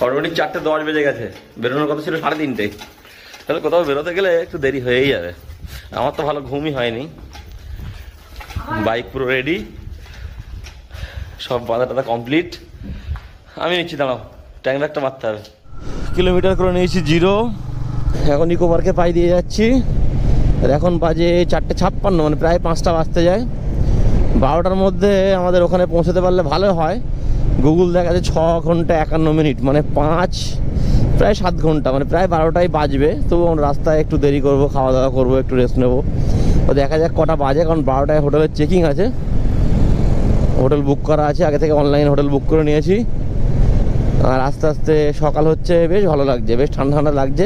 Already 4:10 বেজে গেছে, বেরোনোর কথা ছিল 3:30। তাহলে কোথাও বেরোতে গেলে একটু দেরি হয়েই যাবে। আমার তো ভালো ঘুমই হয়নি। বাইক পুরো রেডি, সব বাঁধা টাধা কমপ্লিট। আমি নিচ্ছি, দাঁড়াও, ট্যাঙ্ক ব্যাগটা মারতে হবে। কিলোমিটার করে নিয়েছি 0। এখন ইকো পার্কে পাই দিয়ে যাচ্ছি। আর এখন বাজে 4:56, মানে প্রায় 5টা বাজতে যায়। 12টার মধ্যে আমাদের ওখানে পৌঁছতে পারলে ভালো হয়। গুগল দেখা যাচ্ছে 6 ঘন্টা 51 মিনিট, মানে প্রায় 7 ঘন্টা, মানে প্রায় 12টাই বাজবে। তবু আমরা রাস্তায় একটু দেরি করব, খাওয়া দাওয়া করবো, একটু রেস্ট নেবো। তো দেখা যাক কটা বাজে, কারণ 12টায় হোটেলের চেকিং আছে, হোটেল বুক করা আছে আগে থেকে, অনলাইন হোটেল বুক করে নিয়েছি। আর আস্তে আস্তে সকাল হচ্ছে, বেশ ভালো লাগছে, বেশ ঠান্ডা ঠান্ডা লাগছে।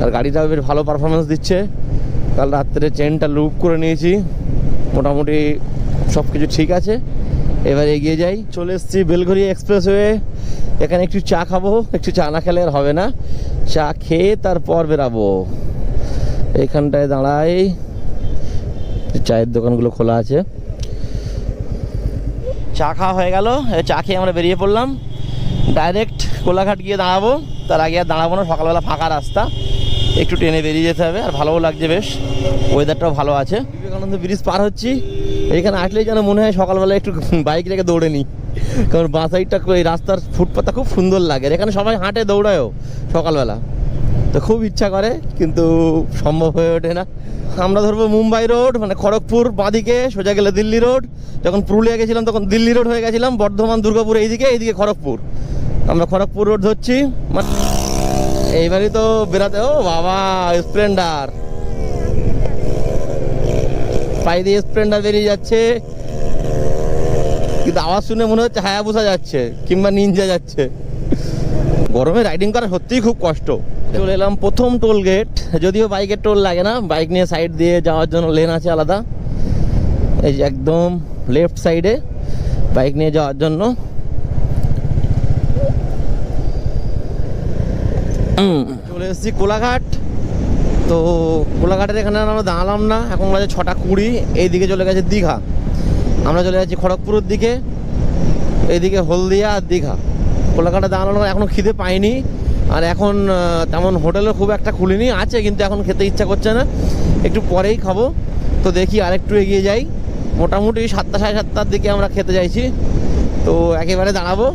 আর গাড়িটাও বেশ ভালো পারফরমেন্স দিচ্ছে। কাল রাত্রে চেনটা লুপ করে নিয়েছি, মোটামুটি সব কিছু ঠিক আছে। এবার এগিয়ে যাই। চলে এসেছি বেলঘড়িয়া এক্সপ্রেসওয়ে। এখানে একটু চা খাবো, একটু চা না খেলে আর হবে না। চা খেয়ে তারপর বেরাবো। এইখানটায় দাঁড়াই, চায়ের দোকানগুলো খোলা আছে। চা খাওয়া হয়ে গেল, চা খেয়ে আমরা বেরিয়ে পড়লাম। ডাইরেক্ট কোলাঘাট গিয়ে দাঁড়াবো। তার আগে আর দাঁড়াবো না, সকালবেলা ফাঁকা রাস্তা, একটু ট্রেনে বেরিয়ে যেতে হবে। আর ভালোও লাগছে, বেশ ওয়েদারটাও ভালো আছে। বিবেকানন্দ ব্রিজ পার হচ্ছি। এখানে আসলেই যেন মনে হয় সকালবেলা একটু বাইক রেখে দৌড়ে নিই, কারণ বাঁ সাইডটা এই রাস্তার ফুটপাথটা খুব সুন্দর লাগে। এখানে সবাই হাঁটে, দৌড়ায়ও সকালবেলা, তো খুব ইচ্ছা করে কিন্তু সম্ভব হয়ে ওঠে না। আমরা ধরবো মুম্বাই রোড, মানে খড়গপুর বাঁদিকে, সোজা গেলে দিল্লি রোড। যখন পুরুলিয়া গেছিলাম তখন দিল্লি রোড হয়ে গেছিলাম, বর্ধমান দুর্গাপুর এইদিকে খড়গপুর। আমরা খড়গপুর রোড ধরছি। এইবারই তো বেরাতে, ও বাবা স্প্লেন্ডার, পাই দিয়ে স্প্লেন্ডার বেরিয়ে যাচ্ছে, কিন্তু আওয়াজ শুনে মনে হচ্ছে হায়াবুসা যাচ্ছে কিংবা নিনজা যাচ্ছে। গরমে রাইডিং করা সত্যিই খুব কষ্ট। চলে এলাম প্রথম টোল গেট, যদিও বাইকের টোল লাগে না, বাইক নিয়ে সাইড দিয়ে যাওয়ার জন্য লেন আছে আলাদা। এই যে একদম লেফট সাইডে বাইক নিয়ে যাওয়ার জন্য। চলে এসেছি কোলাঘাট। তো কোলাঘাটের এখানে আমরা দাঁড়ালাম না, এখন বাজে 6:20। এইদিকে চলে গেছে দীঘা, আমরা চলে যাচ্ছি খড়গপুরের দিকে, এইদিকে হলদিয়া আর দীঘা। কোলাঘাটে দাঁড়ানো, এখনও খিদে পাইনি। আর এখন তেমন হোটেলও খুব একটা খুলিনি, আছে কিন্তু এখন খেতে ইচ্ছা করছে না, একটু পরেই খাবো। তো দেখি আরেকটু এগিয়ে যাই, মোটামুটি 7টা সাড়ে 7টার দিকে আমরা খেতে যাইছি। তো একেবারে দাঁড়াবো।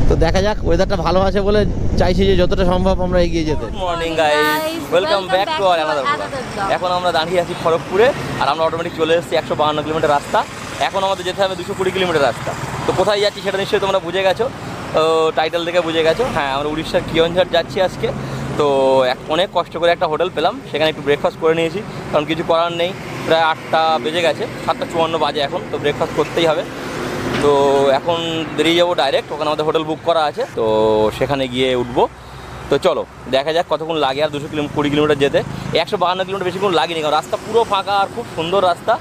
তো দেখা যাক, ওয়েদারটা ভালো আছে বলে চাইছি যে যতটা সম্ভব আমরা এগিয়ে যেতে। Good morning guys, welcome back to our another blog. এখন আমরা দাঁড়িয়ে আছি খড়গপুরে, আর আমরা অটোমেটিক চলে এসেছি 152 কিলোমিটার রাস্তা। এখন আমাদের যেতে হবে 220 কিলোমিটার রাস্তা। তো কোথায় যাচ্ছি সেটা নিশ্চয়ই তোমরা বুঝে গেছো, টাইটেল দেখে বুঝে গেছো। হ্যাঁ, আমরা উড়িষ্যার কিয়নঝড় যাচ্ছি আজকে। তো অনেক কষ্ট করে একটা হোটেল পেলাম, সেখানে একটু ব্রেকফাস্ট করে নিয়েছি, কারণ কিছু করার নেই। প্রায় 8টা বেজে গেছে, 7:54 বাজে এখন, তো ব্রেকফাস্ট করতেই হবে। তো এখন বেরিয়ে যাবো ডাইরেক্ট, ওখানে আমাদের হোটেল বুক করা আছে, তো সেখানে গিয়ে উঠবো। তো চলো দেখা যাক কতক্ষণ লাগে আর 220 কিলোমিটার যেতে। 152 কিলোমিটার বেশিক্ষণ লাগেনি, কারণ রাস্তা পুরো ফাঁকা আর খুব সুন্দর রাস্তা,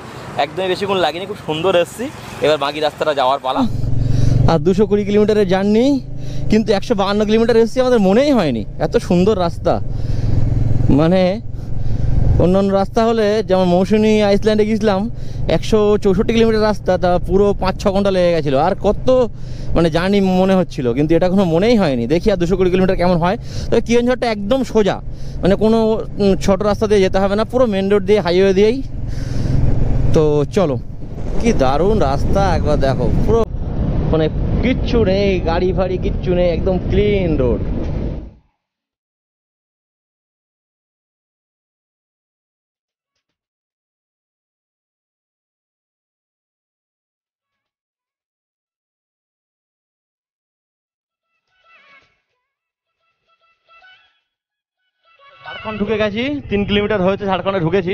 একদমই বেশিক্ষণ লাগেনি, খুব সুন্দর এসেছি। এবার বাকি রাস্তাটা যাওয়ার পালা। আর 220 কিলোমিটারের জার্নি, কিন্তু 152 কিলোমিটার এসেছি, আমাদের মনেই হয়নি এত সুন্দর রাস্তা। মানে অন্যান্য রাস্তা হলে, যেমন মৌসুমী আইসল্যান্ডে গেছিলাম 164 কিলোমিটার রাস্তা, তা পুরো 5-6 ঘন্টা লেগে গেছিলো, আর কত মানে জার্নি মনে হচ্ছিল, কিন্তু এটা কোনো মনেই হয়নি। দেখি আর 220 কিলোমিটার কেমন হয়। তবে কিয়নঝড়টা একদম সোজা, মানে কোনো ছোট রাস্তা দিয়ে যেতে হবে না, পুরো মেন রোড দিয়ে, হাইওয়ে দিয়েই। তো চলো, কি দারুণ রাস্তা, একবার দেখো, পুরো মানে কিচ্ছু নেই, গাড়ি ফাড়ি কিচ্ছু নেই, একদম ক্লিন রোড। ঝাড়খণ্ড ঢুকে গেছি, 3 কিলোমিটার হয়েছে ঝাড়খণ্ডে ঢুকেছি।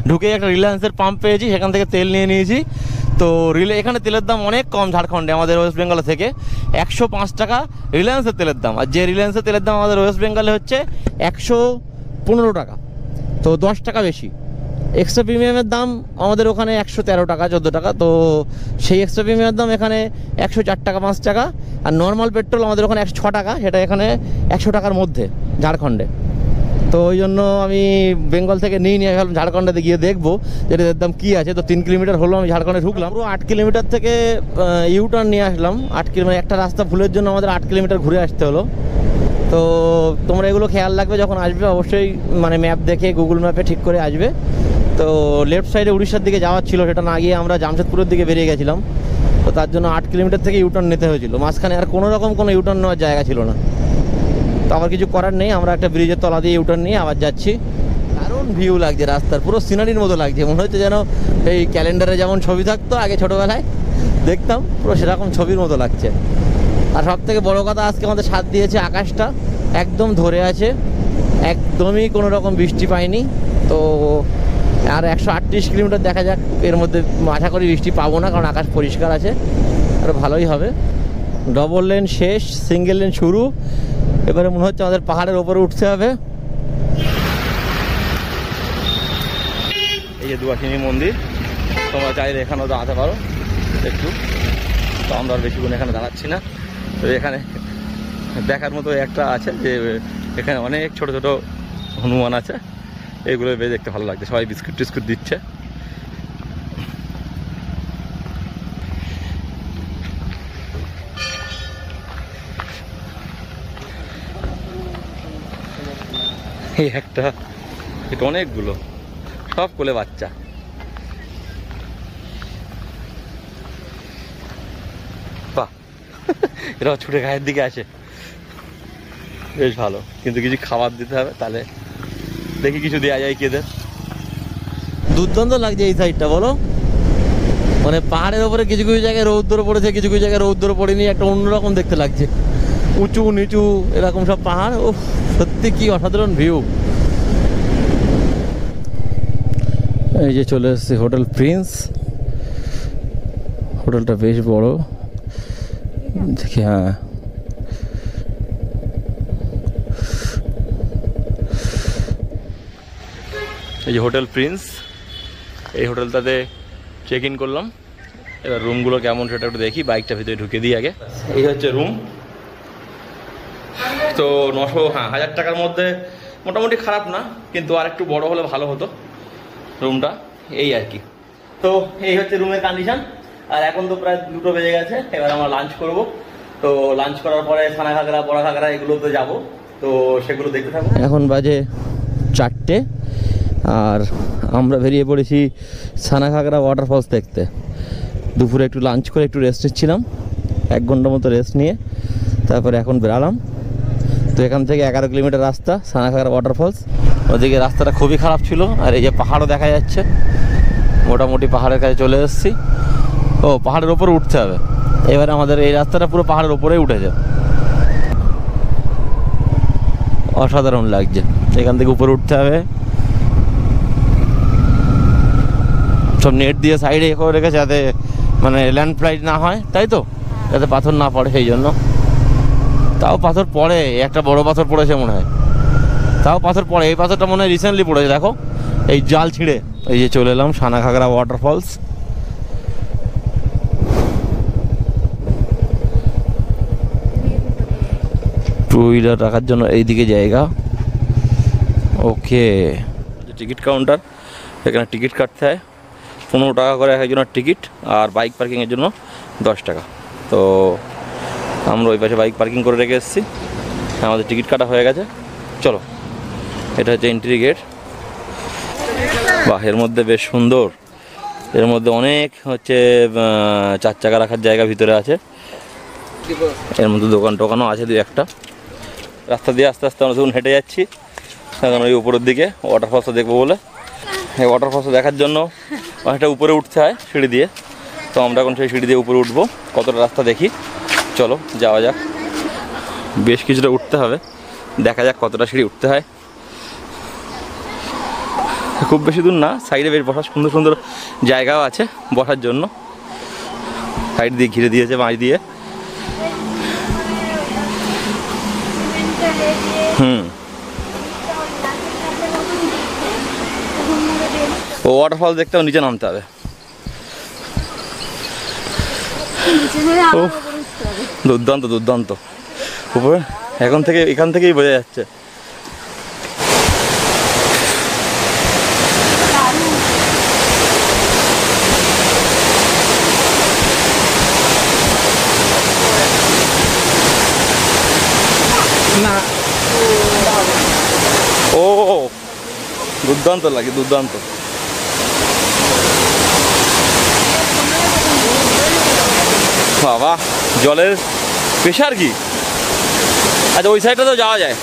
ঢুকে একটা রিলায়েন্সের পাম্প পেয়েছি, সেখান থেকে তেল নিয়ে নিয়েছি। তো এখানে তেলের দাম অনেক কম ঝাড়খণ্ডে, আমাদের ওয়েস্ট বেঙ্গল থেকে 105 টাকা রিলায়েন্সের তেলের দাম। আর যে রিলায়েন্সের তেলের দাম আমাদের ওয়েস্ট বেঙ্গলে হচ্ছে 115 টাকা, তো 10 টাকা বেশি। এক্সট্রা প্রিমিয়ামের দাম আমাদের ওখানে 113 টাকা 14 টাকা, তো সেই এক্সট্রা প্রিমিয়ামের দাম এখানে 104 টাকা 5 টাকা। আর নর্মাল পেট্রোল আমাদের ওখানে 106 টাকা, সেটা এখানে 100 টাকার মধ্যে ঝাড়খণ্ডে। তো ওই জন্য আমি বেঙ্গল থেকে নিয়ে ভাবলাম ঝাড়খণ্ডে গিয়ে দেখবো যেটা দাম কী আছে। তো 3 কিলোমিটার হলো আমি ঝাড়খণ্ডে ঢুকলাম, পুরো 8 কিলোমিটার থেকে ইউটার্ন নিয়ে আসলাম। 8 কিলোমিটার একটা রাস্তা ভুলের জন্য আমাদের 8 কিলোমিটার ঘুরে আসতে হলো। তো তোমরা এগুলো খেয়াল রাখবে যখন আসবে, অবশ্যই মানে ম্যাপ দেখে গুগল ম্যাপে ঠিক করে আসবে। তো লেফট সাইডে উড়িষ্যার দিকে যাওয়ার ছিল, সেটা না গিয়ে আমরা জামশেদপুরের দিকে বেরিয়ে গেছিলাম। তো তার জন্য 8 কিলোমিটার থেকে ইউটার্ন নিতে হয়েছিল, মাঝখানে আর কোনো রকম কোনো ইউটার্ন নেওয়ার জায়গা ছিল না। তো আবার কিছু করার নেই, আমরা একটা ব্রিজের তলা দিয়ে ইউটার্ন নিয়ে আবার যাচ্ছি। দারুণ ভিউ লাগছে রাস্তার, পুরো সিনারির মতো লাগছে, মনে হচ্ছে যেন এই ক্যালেন্ডারে যেমন ছবি থাকতো আগে ছোটোবেলায় দেখতাম, পুরো সেরকম ছবির মতো লাগছে। আর সব থেকে বড়ো কথা, আজকে আমাদের সাথ দিয়েছে, আকাশটা একদম ধরে আছে, একদমই কোনো রকম বৃষ্টি পাইনি। তো আর 138 কিলোমিটার দেখা যাক, এর মধ্যে আশা করি বৃষ্টি পাবো না, কারণ আকাশ পরিষ্কার আছে, আর ভালোই হবে। ডবল লেন শেষ, সিঙ্গেল লেন শুরু। এবারে মনে হচ্ছে আমাদের পাহাড়ের ওপরে উঠতে হবে। এই যে দুয়াশিনী মন্দির, তোমরা চাইলে এখানেও দাঁড়াতে পারো একটু। তো আমরা আর বেশিক্ষণ এখানে দাঁড়াচ্ছি না। তো এখানে দেখার মতো একটা আছে যে এখানে অনেক ছোট ছোট হনুমান আছে, এগুলো বেশ দেখতে ভালো লাগছে। সবাই বিস্কুট টিস্কুট দিচ্ছে। এই একটা, এটা অনেকগুলো, সব কোলে বাচ্চা। বাহ, এরা ছুটে গায়ের দিকে আসে, বেশ ভালো। কিন্তু কিছু খাবার দিতে হবে, তাহলে দেখি কিছু দেওয়া যায় কি এদের। দুর্দান্ত লাগছে এই সাইডটা, বলো। মানে পাহাড়ের ওপরে কিছু কিছু জায়গায় রৌদ্র পড়েছে, কিছু কিছু জায়গায় রৌদ্র পড়েনি, একটা অন্যরকম দেখতে লাগছে। উঁচু নিচু এরকম সব পাহাড়, ও সত্যি কি অসাধারণ ভিউ। এই যে চলে এসেছি হোটেল প্রিন্স। হোটেলটা বেশ বড় দেখি। হ্যাঁ, এই যে হোটেল প্রিন্স, এই হোটেলটাতে চেক ইন করলাম। এবার রুমগুলো কেমন সেটা একটু দেখি, বাইকটা ভিতরে ঢুকে দিই আগে। এই হচ্ছে রুম। তো 1000 টাকার মধ্যে মোটামুটি খারাপ না, কিন্তু আর একটু বড় হলে ভালো হতো রুমটা, এই আর কি। তো এই হচ্ছে রুমের কন্ডিশন। আর এখন তো প্রায় 2টো বেজে গেছে, এবার আমরা লাঞ্চ করব। তো লাঞ্চ করার পরে ছানা ঘাগরা, বড়া ঘাগরা এগুলো তো যাবো, তো সেগুলো দেখতে থাকবো। এখন বাজে 4টে, আর আমরা বেরিয়ে পড়েছি ছানা ঘাগরা ওয়াটারফলস দেখতে। দুপুরে একটু লাঞ্চ করে একটু রেস্ট নিচ্ছিলাম, 1 ঘন্টার মতো রেস্ট নিয়ে তারপরে এখন বেরালাম। তো এখান থেকে 11 কিলোমিটার রাস্তা ছানা ঘাগরা ওয়াটারফলস। ওদিকে রাস্তাটা খুবই খারাপ ছিল, আর এই যে পাহাড়ও দেখা যাচ্ছে, মোটামুটি পাহাড়ের কাছে চলে এসেছি। ও, পাহাড়ের ওপরে উঠতে হবে। এবারে আমাদের এই রাস্তাটা পুরো পাহাড়ের ওপরেই উঠেছে, অসাধারণ লাগছে। এখান থেকে উপরে উঠতে হবে, সব নেট দিয়ে সাইডে করে রেখেছে যাতে মানে ল্যান্ডস্লাইড না হয়, তাই তো, যাতে পাথর না পড়ে সেই জন্য। তাও পাথর পড়ে, একটা বড় পাথর পড়েছে মনে হয়, তাও পাথর পড়ে। এই পাথরটা মনে হয় রিসেন্টলি পড়েছে, দেখো এই জাল ছিঁড়ে। এই যে চলে এলাম ছানা ঘাগরা ওয়াটারফলস। টু হুইলার রাখার জন্য এইদিকে জায়গা। ওকে, টিকিট কাউন্টার, এখানে টিকিট কাটতে হয় 15 টাকা করে একজনের টিকিট, আর বাইক পার্কিংয়ের জন্য 10 টাকা। তো আমরা ওই পাশে বাইক পার্কিং করে রেখে এসেছি, আমাদের টিকিট কাটা হয়ে গেছে। চলো, এটা হচ্ছে এন্ট্রি গেট। বাহ, এর মধ্যে বেশ সুন্দর, এর মধ্যে অনেক হচ্ছে 4 চাকা রাখার জায়গা ভিতরে আছে। এর মধ্যে দোকান টোকানও আছে 2-1টা। রাস্তা দিয়ে আস্তে আস্তে আমরা যখন হেঁটে যাচ্ছি, এখন ওই উপরের দিকে ওয়াটারফলসটা দেখবো বলে। এই ওয়াটারফলসটা দেখার জন্য অনেকটা উপরে উঠতে হয় সিঁড়ি দিয়ে। তো আমরা এখন সেই সিঁড়ি দিয়ে উপরে উঠবো, কতটা রাস্তা দেখি। চলো যাওয়া যাক, বেশ কিছুটা উঠতে হবে, দেখা যাক কতটা সিঁড়ি উঠতে হয়। খুব বেশি দূর না, সাইডে বেশ বসার সুন্দর সুন্দর জায়গাও আছে বসার জন্য, সাইড দিয়ে ঘিরে দিয়েছে বাঁশ দিয়ে। ও ওয়াটারফল দেখতেও নিচে নামতে হবে। দুর্দান্ত দুর্দান্ত, উপরে এখান থেকেই বোঝা যাচ্ছে। না ও দুর্দান্ত লাগে, দুর্দান্ত। বাবা জলের প্রেশার কি! আচ্ছা ওই সাইডটাতেও যাওয়া যায়,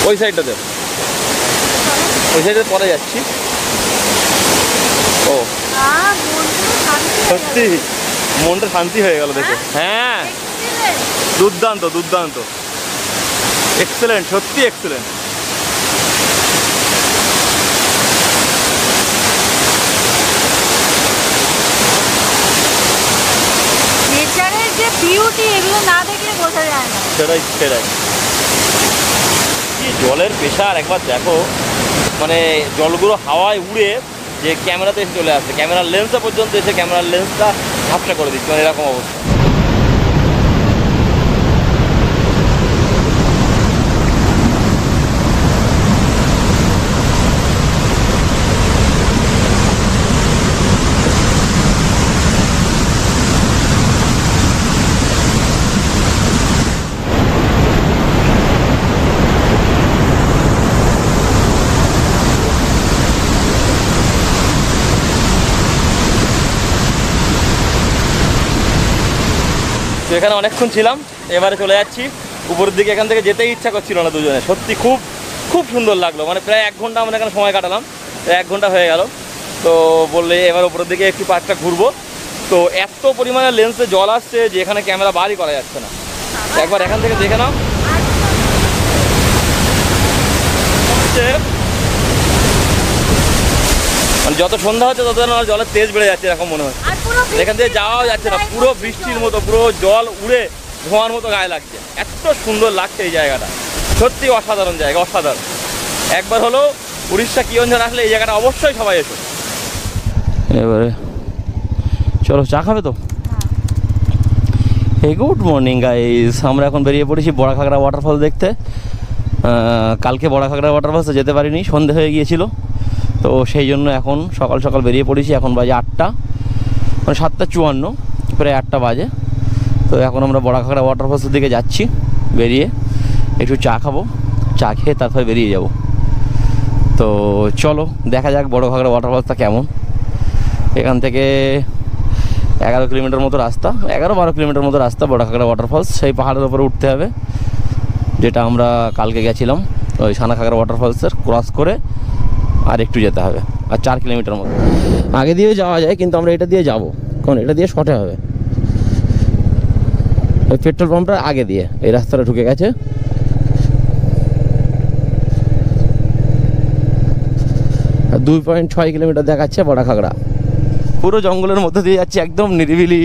ওই সাইডটাতে, ওই সাইডে পরে যাচ্ছি। ও সত্যি মনটা শান্তি হয়ে গেল দেখে। হ্যাঁ দুর্দান্ত দুর্দান্ত, এক্সেলেন্ট, সত্যি এক্সেলেন্ট। নেচারের যে বিউটি, এগুলো না দেখলে বোঝা যায় না। সেটাই সেটাই, কি জলের প্রেশার একবার দেখো, মানে জলগুলো হাওয়ায় উড়ে যে ক্যামেরাতে এসে চলে আসছে, ক্যামেরার লেন্সটা পর্যন্ত এসে ক্যামেরার লেন্সটা ঝাপসা করে দিচ্ছে, মানে এরকম অবস্থা। তো এখানে অনেকক্ষণ ছিলাম, এবারে চলে যাচ্ছি উপরের দিকে। এখান থেকে যেতেই ইচ্ছা করছিল না দুজনে, সত্যি খুব খুব সুন্দর লাগলো। মানে প্রায় 1 ঘন্টা আমরা এখানে সময় কাটালাম, প্রায় 1 ঘন্টা হয়ে গেল। তো বললে এবার উপরের দিকে একটু পার্কটা ঘুরবো। তো এত পরিমাণে লেন্সে জল আসছে যে এখানে ক্যামেরা বারই করা যাচ্ছে না। একবার এখান থেকে দেখে নাও, মানে যত সন্ধ্যা হচ্ছে তত যেন জলের তেজ বেড়ে যাচ্ছে এরকম মনে হচ্ছে। এখান থেকে যাওয়াও যাচ্ছে না, পুরো বৃষ্টির মতো, পুরো জল উড়ে ধোঁয়ার মতো গায়ে লাগছে। এত সুন্দর লাগছে এই জায়গাটা, সত্যি অসাধারণ জায়গা, অসাধারণ। একবার হলো উড়িষ্যা কিয়ঞ্জন আসলে এই জায়গাটা অবশ্যই সবাই এসো। এবারে চলো চা খাবে তো? এই গুড মর্নিং গাইস, আমরা এখন বেরিয়ে পড়েছি বড়াঘাগরা ওয়াটারফল দেখতে। কালকে বড়াঘাগরা ওয়াটারফলসে যেতে পারিনি, সন্ধে হয়ে গিয়েছিল। তো সেই জন্য এখন সকাল সকাল বেরিয়ে পড়েছি। এখন বাজে 8টা, মানে 7:54, প্রায় 8টা বাজে। তো এখন আমরা বড়াঘাগরা ওয়াটারফলসের দিকে যাচ্ছি। বেরিয়ে একটু চা খাবো, চা খেয়ে তারপরে বেরিয়ে যাব। তো চলো দেখা যাক বড়ঘাগরা ওয়াটারফলসটা কেমন। এখান থেকে 11 কিলোমিটার মতো রাস্তা, 11-12 কিলোমিটার মতো রাস্তা বড়ঘাগরা ওয়াটারফলস। সেই পাহাড়ের উপরে উঠতে হবে, যেটা আমরা কালকে গেছিলাম। ওই সানাঘাগরা ওয়াটারফলসের ক্রস করে আর একটু যেতে হবে, আর 4 কিলোমিটার মতো। আগে দিয়েও যাওয়া যায়, কিন্তু আমরা এটা দিয়ে যাব, কারণ এটা দিয়ে শর্টে হবে। ওই পেট্রোল পাম্পটার আগে দিয়ে এই রাস্তাটা ঢুকে গেছে। আর 2.6 কিলোমিটার দেখাচ্ছে বড়াঘাগরা। পুরো জঙ্গলের মধ্যে দিয়ে যাচ্ছে, একদম নিরিবিলি,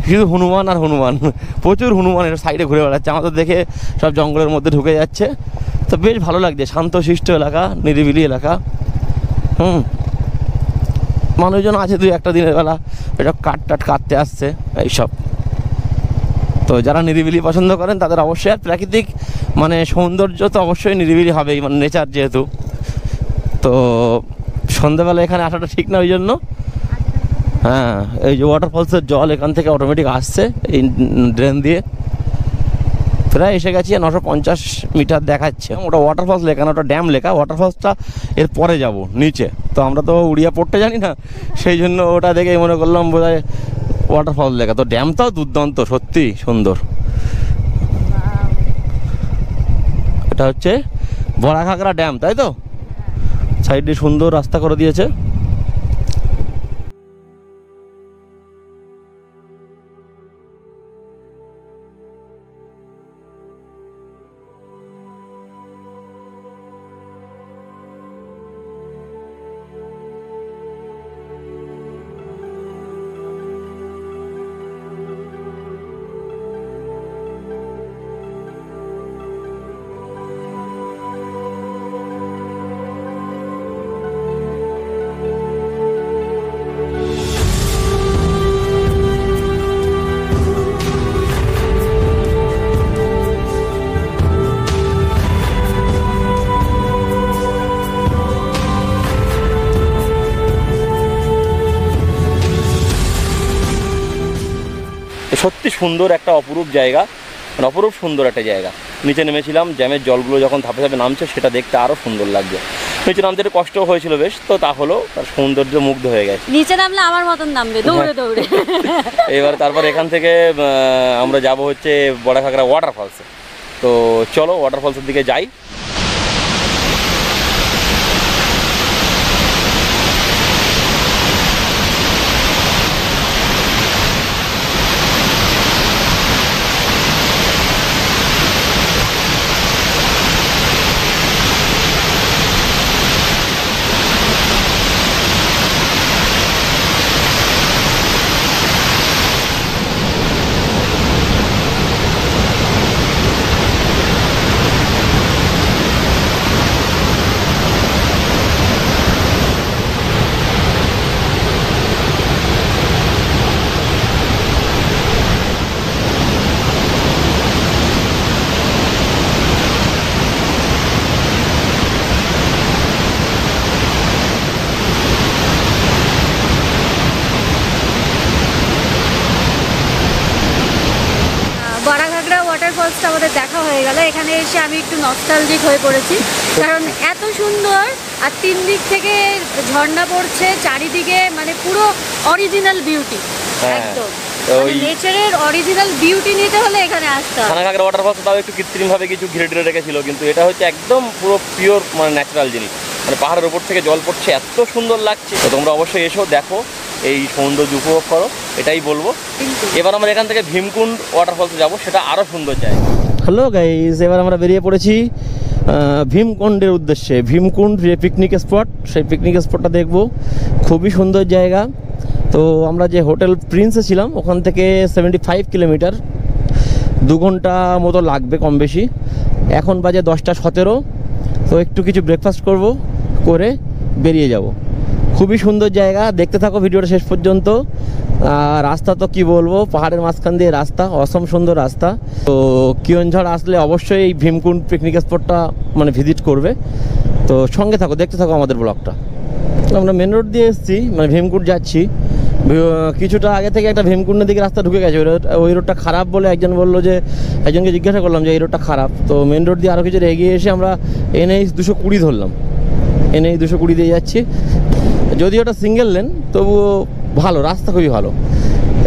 শুধু হনুমান আর হনুমান, প্রচুর হনুমানের সাইডে ঘুরে বেড়াচ্ছে। আমাদের দেখে সব জঙ্গলের মধ্যে ঢুকে যাচ্ছে। তো বেশ ভালো লাগছে, শান্তশিষ্ট এলাকা, নিরিবিলি এলাকা। মানুষজন আছে 2-1টা দিনের বেলা, এসব কাঠ কাটতে আসছে এইসব। তো যারা নিরিবিলি পছন্দ করেন তাদের অবশ্যই, আর প্রাকৃতিক মানে সৌন্দর্য তো অবশ্যই নিরিবিলি হবেই, মানে নেচার যেহেতু। তো সন্ধ্যাবেলা এখানে আসাটা ঠিক না, ওই জন্য। হ্যাঁ, এই যে ওয়াটারফলসের জল এখান থেকে অটোমেটিক আসছে এই ড্রেন দিয়ে। প্রায় এসে গেছি, 950 মিটার দেখাচ্ছে। ওটা ওয়াটারফলস লেখা না, ওটা ড্যাম লেখা। ওয়াটারফলসটা এর পরে যাব নিচে। তো আমরা তো উড়িয়া পড়তে জানি না, সেই জন্য ওটা দেখে মনে করলাম বোধহয় ওয়াটারফলস লেখা। তো ড্যামটাও দুর্দান্ত, সত্যি সুন্দর। এটা হচ্ছে বড়াঘাগরা ড্যাম, তাই তো? সাইডে সুন্দর রাস্তা করে দিয়েছে। সত্যি সুন্দর একটা অপরূপ জায়গা, মানে অপরূপ সুন্দর একটা জায়গা। নিচে নেমেছিলাম, জ্যামের জলগুলো যখন ধাপে ধাপে নামছে সেটা দেখতে আরও সুন্দর লাগছে। নিচে নামতে একটু কষ্ট হয়েছিল বেশ, তো তা হলো, তার সৌন্দর্য মুগ্ধ হয়ে গেছে। নিচে নামলে আমার মতন নামবে দৌড়ে দৌড়ে। এবার তারপর এখান থেকে আমরা যাব হচ্ছে বড়াঘাগরা ওয়াটারফলসে। তো চলো ওয়াটারফলসের দিকে যাই। বড়াঘাগরা ওয়াটারফলসটা আমাদের দেখা হয়ে গেল। এখানে এসে আমি একটু নস্টালজিক হয়ে পড়েছি, কারণ এত সুন্দর আর তিন দিক থেকে ঝর্ণা পড়ছে চারিদিকে, মানে পুরো অরিজিনাল বিউটি একদম। নেচারের অরিজিনাল বিউটি নিতে হলে এখানে আসতে হবে। খানাঘাগরা ওয়াটারফলস তাও একটু কৃত্রিমভাবে কিছু ঘিরে টিরে রেখেছিল, কিন্তু এটা হচ্ছে একদম পুরো পিওর মানে ন্যাচারাল জিনিস, মানে পাহাড়ের উপর থেকে জল পড়ছে, এত সুন্দর লাগছে। তো তোমরা অবশ্যই এসো, দেখো, এই সৌন্দর্য উপভোগ করো, এটাই বলবো। এবার আমরা এখান থেকে ভীমকুণ্ড ওয়াটারফলসে যাব, সেটা আরও সুন্দর জায়গা। হ্যালো গাইস, এবার আমরা বেরিয়ে পড়েছি ভীমকুণ্ডের উদ্দেশ্যে। ভীমকুণ্ড যে পিকনিক স্পট, সেই পিকনিক স্পটটা দেখবো, খুবই সুন্দর জায়গা। তো আমরা যে হোটেল প্রিন্সে ছিলাম ওখান থেকে 75 কিলোমিটার, 2 ঘন্টা মতো লাগবে কম বেশি। এখন বাজে 10:17। তো একটু কিছু ব্রেকফাস্ট করব, করে বেরিয়ে যাব। খুবই সুন্দর জায়গা, দেখতে থাকো ভিডিওটা শেষ পর্যন্ত। আর রাস্তা তো কি বলবো, পাহাড়ের মাঝখান দিয়ে রাস্তা, অসম সুন্দর রাস্তা। তো কিয়নঝড় আসলে অবশ্যই এই ভীমকুণ্ড পিকনিক স্পটটা মানে ভিজিট করবে। তো সঙ্গে থাকো, দেখতে থাকো আমাদের ব্লগটা। আমরা মেন রোড দিয়ে এসেছি, মানে ভীমকুণ্ড যাচ্ছি। কিছুটা আগে থেকে একটা ভীমকুণ্ডের দিকে রাস্তা ঢুকে গেছে, ওই রোডটা খারাপ বলে একজন বললো, যে একজনকে জিজ্ঞাসা করলাম যে এই রোডটা খারাপ। তো মেন রোড দিয়ে আরও কিছু এগিয়ে এসে আমরা NH 220 ধরলাম। NH 220 দিয়ে যাচ্ছি। যদিও ওটা সিঙ্গেল লেন, তবুও ভালো রাস্তা, খুবই ভালো।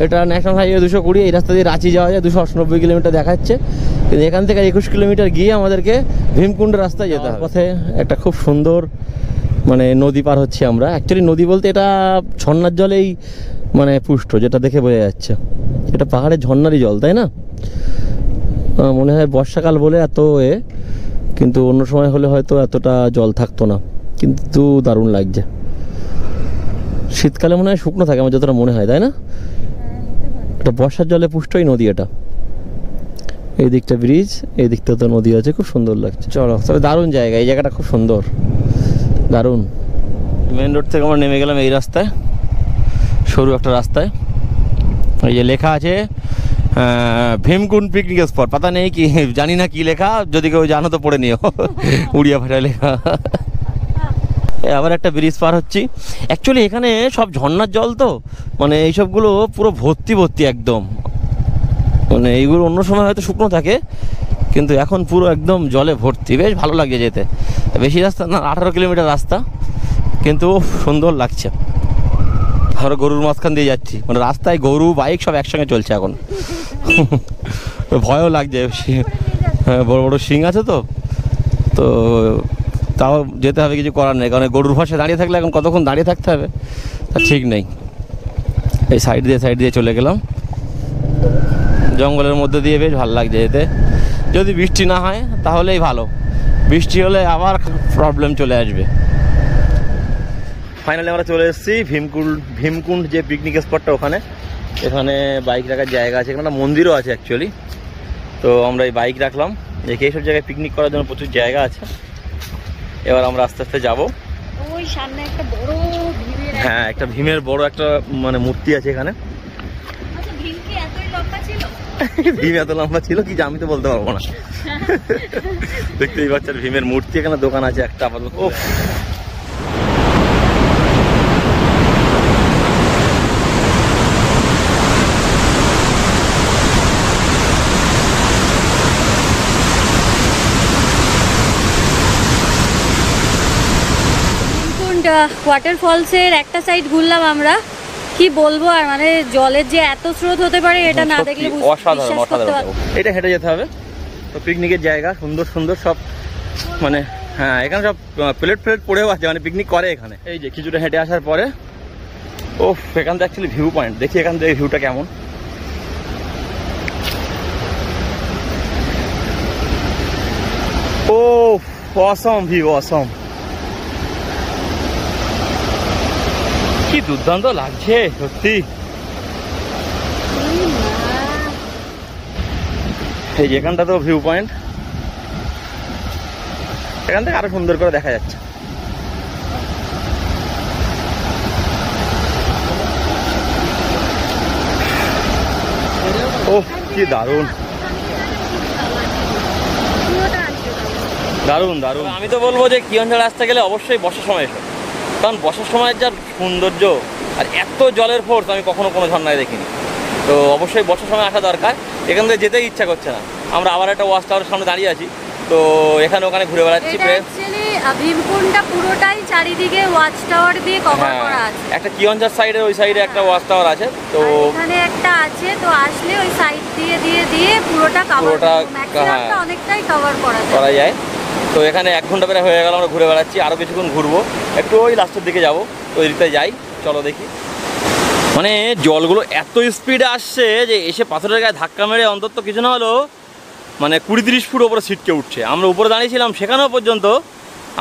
এটা ন্যাশনাল হাইওয়ে 220, এই রাস্তা দিয়ে রাঁচি যাওয়া যায়, 298 কিলোমিটার দেখাচ্ছে। কিন্তু এখান থেকে 21 কিলোমিটার গিয়ে আমাদেরকে ভীমকুণ্ডের রাস্তায় যেতে হবে। পথে একটা খুব সুন্দর মানে নদী পার হচ্ছি আমরা। অ্যাকচুয়ালি নদী বলতে এটা ঝর্ণার জলেই মানে পুষ্ট, যেটা দেখে বোঝা যাচ্ছে। এটা পাহাড়ের ঝর্ণারই জল, তাই না? মনে হয় বর্ষাকাল বলে এত কিন্তু অন্য সময় হলে হয়তো এতটা জল থাকতো না। কিন্তু দারুণ লাগছে। শীতকালে মনে হয় শুকনো থাকে আমার যতটা মনে হয়, তাই না? এটা বর্ষার জলে পুষ্টই নদী এটা। এই দিকটা ব্রিজ, এই দিকটা তো নদী আছে, খুব সুন্দর লাগছে। চলো, তবে দারুণ জায়গা, এই জায়গাটা খুব সুন্দর, দারুণ। মেন রোড থেকে আমরা নেমে গেলাম এই রাস্তায়, সরু একটা রাস্তায়। এই যে লেখা আছে ভীমকুণ্ড পিকনিক স্পট, পাতা নেই কি, জানি না কি লেখা, যদি কেউ জানো তো পড়ে নিও। উড়িয়া ভাষায় লেখা। আবার একটা ব্রিজ পার হচ্ছি। অ্যাকচুয়ালি এখানে সব ঝর্ণার জল, তো মানে এইসবগুলো পুরো ভর্তি ভর্তি একদম। মানে এইগুলো অন্য সময় হয়তো শুকনো থাকে, কিন্তু এখন পুরো একদম জলে ভর্তি। বেশ ভালো লাগছে যেতে। বেশি রাস্তা না, 18 কিলোমিটার রাস্তা, কিন্তু সুন্দর লাগছে। আমরা গরুর মাঝখান দিয়ে যাচ্ছি, মানে রাস্তায় গরু বাইক সব একসঙ্গে চলছে এখন। ভয়ও লাগছে, হ্যাঁ, বড় বড় শিং আছে তো। তো তাও যেতে হবে, কিছু করার নেই, কারণ গরুর পাশে দাঁড়িয়ে থাকলে এখন কতক্ষণ দাঁড়িয়ে থাকতে হবে তা ঠিক নেই। এই সাইড দিয়ে চলে গেলাম জঙ্গলের মধ্যে দিয়ে, বেশ ভালো লাগছে যেতে। যদি বৃষ্টি না হয় তাহলেই ভালো, বৃষ্টি হলে আবার প্রবলেম চলে আসবে। ফাইনালি আমরা চলে এসেছি ভীমকুণ্ড যে পিকনিক স্পটটা, এখানে বাইক রাখার জায়গা আছে, এখানে মন্দিরও আছে অ্যাকচুয়ালি। তো আমরা এই বাইক রাখলাম, দেখি এইসব জায়গায় পিকনিক করার জন্য প্রচুর জায়গা আছে। এবার আমরা আস্তে আস্তে যাবো। ওই সামনে একটা বড় ভীমের, হ্যাঁ, একটা ভীমের বড় একটা মানে মূর্তি আছে এখানে। আচ্ছা, ভীম কি এতই লম্বা ছিল? ভীম এত লম্বা ছিল কি আমি তো বলতে পারবো না। দেখতেই পাচ্ছেন ভীমের মূর্তি, এখানে দোকান আছে একটা আপাতত। ওয়াটার ফলসের একটা সাইড ঘুরলাম আমরা, কি বলবো আর, মানে জলের যে এত স্রোত হতে পারে এটা না দেখলে অসাধারণ অসাধারণ। এটা হেঁটে যেতে হবে। তো পিকনিকের জায়গা সুন্দর সুন্দর সব, মানে হ্যাঁ এখানে সব প্লেট পড়েও আছে, মানে পিকনিক করে এখানে। এই যে কিছুটা হেঁটে আসার পরে ও এখান থেকে অ্যাকচুয়ালি ভিউ পয়েন্ট, দেখি এখান থেকে ভিউটা কেমন। ও অসম ভিউ, অসম, কি দুর্দান্ত লাগছে সত্যি। এই যে এখানটা তো ভিউ পয়েন্ট, এখান থেকে আরো সুন্দর করে দেখা যাচ্ছে। ও কি দারুণ দারুণ দারুণ। আমি তো বলবো যে কিয়নঝাড় আসতে গেলে অবশ্যই বর্ষার সময় এসো, কারণ বর্ষার সময়ের যা সৌন্দর্য আর এত জলের ফোর্স আমি কখনো কোনো ঝর্ণায় দেখিনি। তো অবশ্যই বর্ষার সময় আসা দরকার। এখান থেকে যেতেই ইচ্ছা করছে না। আমরা আবার একটা ওয়াচ টাওয়ারের সামনে দাঁড়িয়ে আছি, তো এখানে ওখানে ঘুরে বেড়াচ্ছি। ভীমকুণ্ডটা পুরোটাই চারিদিকে ওয়াচ টাওয়ার দিয়ে কভার করা আছে। একটা কিয়নঝাড় সাইডে ওই সাইডে একটা ওয়াচ টাওয়ার আছে, তো এখানে একটা আছে, তো আসলে ওই সাইড দিয়ে দিয়ে দিয়ে পুরোটা কভার, ম্যাক্সিমামটা অনেকটাই কভার করা যায়। তো এখানে 1 ঘন্টা প্রায় হয়ে গেল আমরা ঘুরে বেড়াচ্ছি, আরও কিছুক্ষণ ঘুরবো, একটু ওই লাস্টের দিকে যাবো, তো ওই দিকটায় যাই, চলো দেখি। মানে জলগুলো এত স্পিডে আসছে যে এসে পাথরের গায়ে ধাক্কা মেরে অন্তত কিছু না হলেও মানে 20-30 ফুট ওপরে ছিটকে উঠছে। আমরা উপরে দাঁড়িয়েছিলাম, সেখানেও পর্যন্ত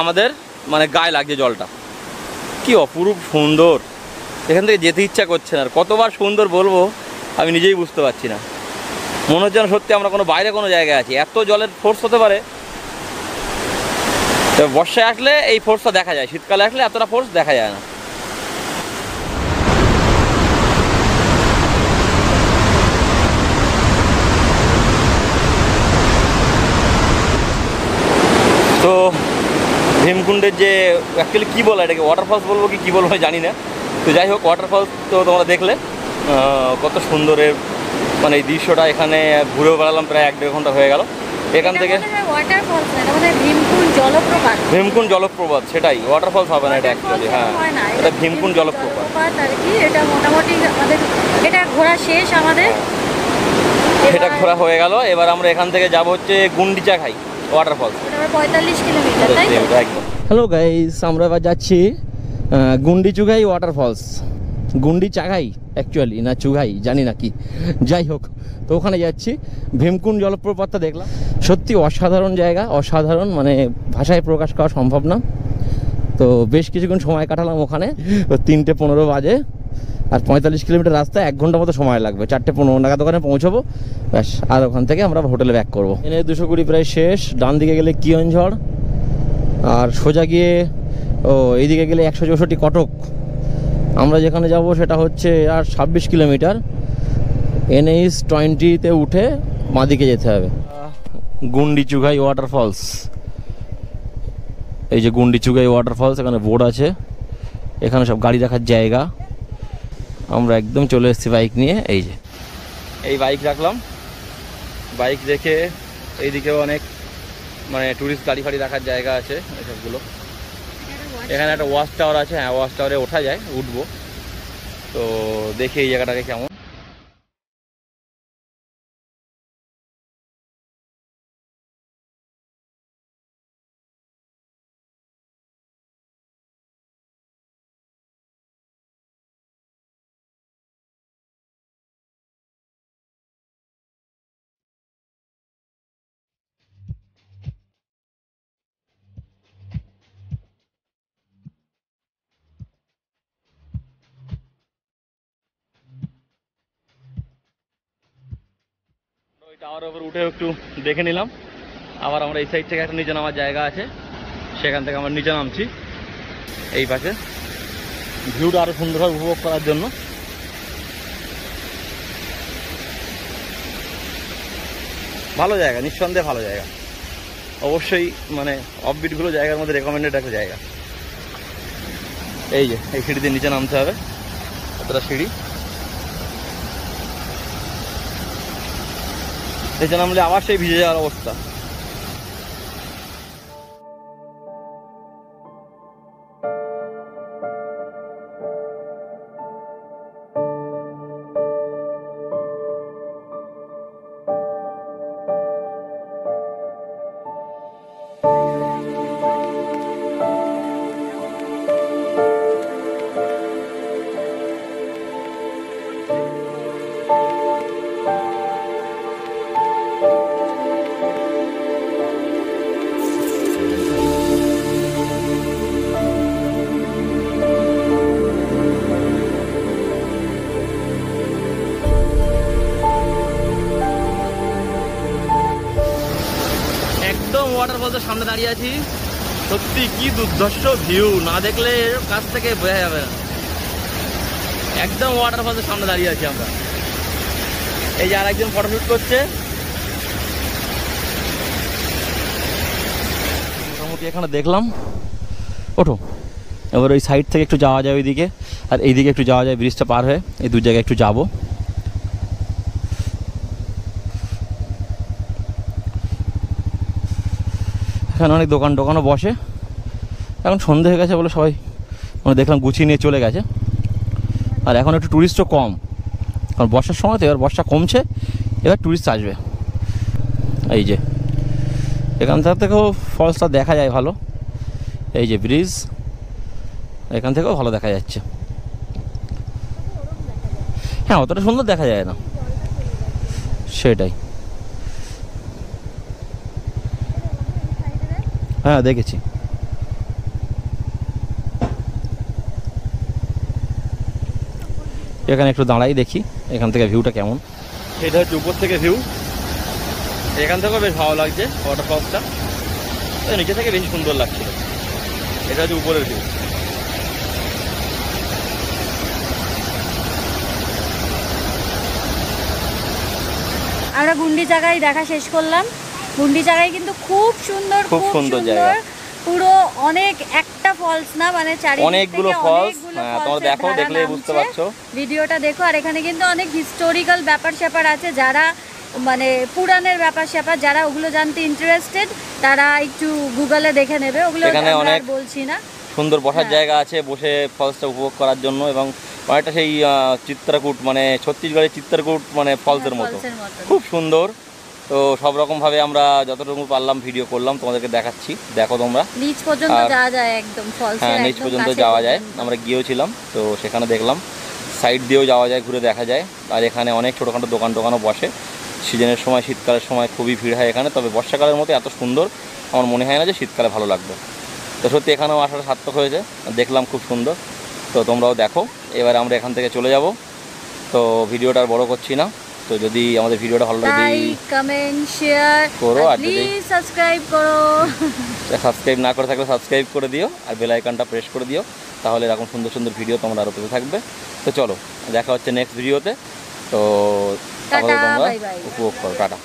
আমাদের মানে গায়ে লাগছে জলটা। কি অপরূপ সুন্দর, এখান থেকে যেতে ইচ্ছা করছে না। আর কতবার সুন্দর বলবো আমি নিজেই বুঝতে পারছি না। মনে হচ্ছে না সত্যি আমরা কোনো বাইরে কোনো জায়গায় আছি, এত জলের ফোর্স হতে পারে। তো বর্ষায় আসলে এই ফোর্সটা দেখা যায়, শীতকালে আসলে এতটা ফোর্স দেখা যায় না। তো ভীমকুণ্ডের যে অ্যাকচুয়ালি কী বলে এটাকে, ওয়াটারফলস বলবো কি বলবো জানি না। তো যাই হোক, ওয়াটারফলস তো তোমরা দেখলে কত সুন্দরের মানে এই দৃশ্যটা। এখানে ঘুরেও বেড়ালাম, প্রায় 1-1.5 ঘন্টা হয়ে গেল। এখান থেকে ভীমকুণ্ড জলপ্রপাত, সেটাই ওয়াটারফলস হবে না এটা অ্যাকচুয়ালি। হ্যাঁ, এটা ভীমকুণ্ড জলপ্রপাত আর কি। এটা মোটামুটি আমাদের এটা ঘোরা শেষ, আমাদের এটা ঘোরা হয়ে গেল। এবার আমরা এখান থেকে যাব হচ্ছে গুন্ডিচাঘাই ওয়াটারফলস, 45 কিলোমিটার, তাই তো? একদম। হ্যালো গাইস, আমরা এবার যাচ্ছি গুন্ডিচুঘাই ওয়াটারফলস। গুন্ডিচাঘাই অ্যাকচুয়ালি, না চুঘাই জানি না কি, যাই হোক, তো ওখানে যাচ্ছি। ভীমকুণ্ড জলপ্রপাতটা দেখলাম, সত্যি অসাধারণ জায়গা, অসাধারণ, মানে ভাষায় প্রকাশ করা সম্ভব না। তো বেশ কিছুক্ষণ সময় কাটালাম ওখানে। 3:15 বাজে, আর 45 কিলোমিটার রাস্তা, 1 ঘন্টা মতো সময় লাগবে। 4:15 নাগাদ ওখানে পৌঁছবো, ব্যাস। আর ওখান থেকে আমরা হোটেলে ব্যাক করবো। এনে 220 প্রায় শেষ। ডান দিকে গেলে কিয়নঝড়, আর সোজা গিয়ে এইদিকে গেলে 164 কটক। আমরা যেখানে যাব সেটা হচ্ছে আর 26 কিলোমিটার। NH 20-তে উঠে বাঁদিকে যেতে হবে। গুন্ডিচুঘাই ওয়াটারফলস, এই যে গুন্ডিচুঘাই ওয়াটারফলস, এখানে বোর্ড আছে, এখানে সব গাড়ি রাখার জায়গা। আমরা একদম চলে এসেছি বাইক নিয়ে। এই যে এই বাইক রাখলাম, বাইক রেখে এইদিকেও অনেক মানে টুরিস্ট গাড়ি ফাড়ি রাখার জায়গা আছে এসবগুলো। এখানে একটা ওয়াচ টাওয়ার আছে, হ্যাঁ ওয়াচ টাওয়ারে ওঠা যায়, উঠবো। তো দেখি এই জায়গাটাকে কেমন। ওই টাওয়ারের উপর উঠে একটু দেখে নিলাম। আবার আমরা এই সাইড থেকে একটা নিচে নামার জায়গা আছে, সেখান থেকে আমরা নিচে নামছি। এই পাশে ভিউটা আরো সুন্দরভাবে উপভোগ করার জন্য। ভালো জায়গা, নিঃসন্দেহে ভালো জায়গা, অবশ্যই মানে অফবিটগুলো জায়গার মধ্যে রেকমেন্ডেড একটা জায়গা। এই যে এই সিঁড়ি দিয়ে নিচে নামতে হবে, এতটা সিঁড়ি। নিচে নামলে আবার সেই ভিজে যাওয়ার অবস্থা। একদম ওয়াটারফলসের সামনে দাঁড়িয়ে আছি। সত্যি কি দুর্ধর্ষ ভিউ, না দেখলে কাছ থেকে বোঝা যাবে না। একদম ওয়াটারফলসের সামনে দাঁড়িয়ে আছি আমরা। এই যে আরেকজন ফটোশুট করছে। মোটামুটি এখানে দেখলাম, ওঠো। এবার ওই সাইড থেকে একটু যাওয়া যায় ওইদিকে, আর এইদিকে একটু যাওয়া যায় ব্রিজটা পার হয়ে। এই দু জায়গায় একটু যাবো। এখানে অনেক দোকানও বসে। এখন সন্ধে হয়ে গেছে বলে সবাই মানে দেখলাম গুছিয়ে নিয়ে চলে গেছে। আর এখন একটু ট্যুরিস্টও কম, কারণ বর্ষার সময় তো, এবার বর্ষা কমছে, এবার ট্যুরিস্ট আসবে। এই যে এখান থেকেও ফলসটা দেখা যায় ভালো। এই যে ব্রিজ, এখান থেকেও ভালো দেখা যাচ্ছে। হ্যাঁ, অতটা সুন্দর দেখা যায় না, সেটাই। হ্যাঁ, দেখেছি। এখানে একটু দাঁড়াই, দেখি এখান থেকে ভিউটা কেমন। এটা হচ্ছে উপর থেকে ভিউ। এখান থেকেও বেশ ভালো লাগছে ওয়াটারফলসটা, নিচে থেকে বেশি সুন্দর লাগছিল। এটা হচ্ছে উপরের ভিউ। আমরা গুন্ডি জায়গায় দেখা শেষ করলাম। গুন্ডি জায়গায় কিন্তু খুব সুন্দর, খুব সুন্দর জায়গা। পুরো অনেক একটা ফলস না, মানে চারিদিকে অনেকগুলো ফলস। তোমরা দেখো, দেখলেই বুঝতে পারছো। ভিডিওটা দেখো। আর এখানে কিন্তু অনেক হিস্টোরিক্যাল ব্যাপার স্যাপার আছে, যারা মানে পুরাণের ব্যাপার স্যাপার, যারা ওগুলো জানতে ইন্টারেস্টেড তারা একটু গুগলে দেখে নেবে। ওগুলো এখানে অনেক বলছি না, সুন্দর বসার জায়গা আছে, বসে ফলসটা উপভোগ করার জন্য। এবং অনেকটা সেই চিত্রকূট, মানে ছত্তিশগড়ের চিত্রকূট, মানে ফলসের মতো খুব সুন্দর। তো সব রকমভাবে আমরা যতটুকু পারলাম ভিডিও করলাম, তোমাদেরকে দেখাচ্ছি। দেখো তোমরা, নিচ পর্যন্ত যাওয়া যায় একদম ফলসের। হ্যাঁ, নিচ পর্যন্ত যাওয়া যায়। আমরা গিয়েছিলাম, তো সেখানে দেখলাম সাইড দিয়েও যাওয়া যায়, ঘুরে দেখা যায়। আর এখানে অনেক ছোটোখাটো দোকানও বসে। সিজনের সময়, শীতকালের সময় খুবই ভিড় হয় এখানে। তবে বর্ষাকালের মতো এত সুন্দর আমার মনে হয় না যে শীতকালে ভালো লাগবে। তো সত্যি এখানেও আসাটা সার্থক হয়েছে, দেখলাম খুব সুন্দর। তো তোমরাও দেখো। এবার আমরা এখান থেকে চলে যাব। তো ভিডিওটা আর বড় করছি না। তো যদি আমাদের ভিডিওটা ভালো লাগে, লাইক, কমেন্ট, শেয়ার করো। আর প্লিজ সাবস্ক্রাইব করো। সাবস্ক্রাইব না করে থাকলে সাবস্ক্রাইব করে দিও, আর বেল আইকনটা প্রেস করে দিও। তাহলে এরকম সুন্দর সুন্দর ভিডিও তোমরা আরও পেতে থাকবে। তো চলো, দেখা হচ্ছে নেক্সট ভিডিওতে। তো তাহলে তোমরা উপভোগ করো। টাটা।